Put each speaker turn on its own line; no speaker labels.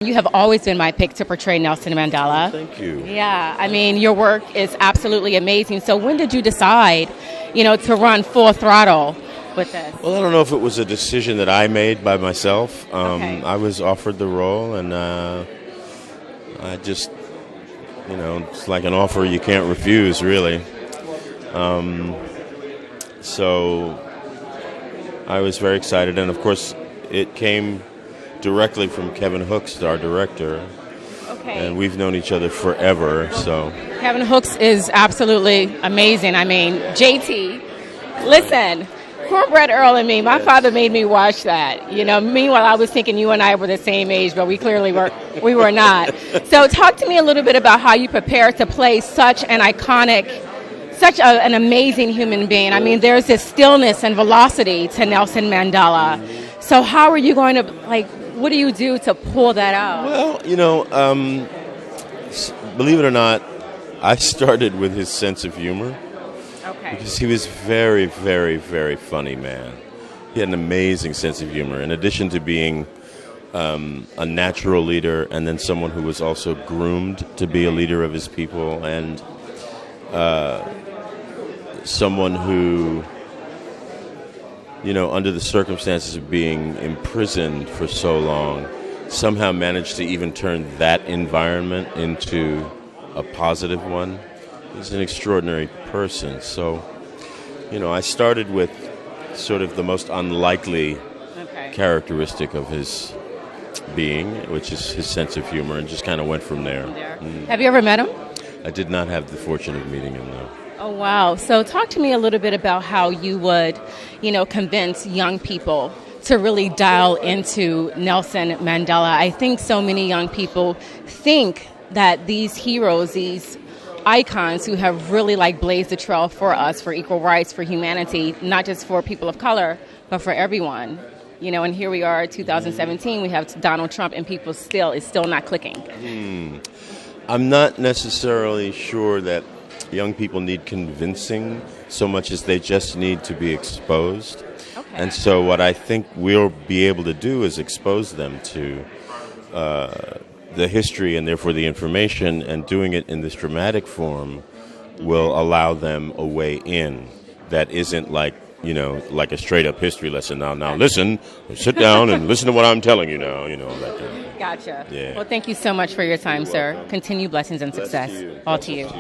You have always been my pick to portray Nelson Mandela.
Thank you.
Yeah, I mean, your work is absolutely amazing. So when did you decide, to run full throttle with this?
Well, I don't know if it was a decision that I made by myself.
Okay.
I was offered the role, and I just, it's like an offer you can't refuse, really. So I was very excited, and of course, it came directly from Kevin Hooks, our director.
Okay.
And we've known each other forever, so.
Kevin Hooks is absolutely amazing. I mean, JT, listen, Cornbread Earl and me, my father made me watch that. Meanwhile, I was thinking you and I were the same age, but we clearly we were not. So talk to me a little bit about how you prepare to play such an iconic, an amazing human being. I mean, there's this stillness and velocity to Nelson Mandela. So how are you going to, what do you do to pull that out?
Well, believe it or not, I started with his sense of humor.
Okay.
Because he was very, very, very funny man. He had an amazing sense of humor. In addition to being a natural leader, and then someone who was also groomed to be a leader of his people, and someone who, under the circumstances of being imprisoned for so long, somehow managed to even turn that environment into a positive one. He's an extraordinary person. So, I started with sort of the most unlikely characteristic of his being, which is his sense of humor, and just kind of went from there.
Have you ever met him?
I did not have the fortune of meeting him, though.
Oh, wow. So talk to me a little bit about how you would, convince young people to really dial into Nelson Mandela. I think so many young people think that these heroes, these icons who have really blazed the trail for us, for equal rights, for humanity, not just for people of color, but for everyone. And here we are, 2017, we have Donald Trump, and people it's still not clicking.
I'm not necessarily sure that young people need convincing so much as they just need to be exposed.
Okay.
And so what I think we'll be able to do is expose them to the history and therefore the information, and doing it in this dramatic form will allow them a way in that isn't like a straight up history lesson. Now listen, sit down and listen to what I'm telling you now, that kind of thing.
Gotcha.
Yeah.
Well, thank you so much for your time, sir.
Welcome.
Continue blessings and success.
To you.
All to you.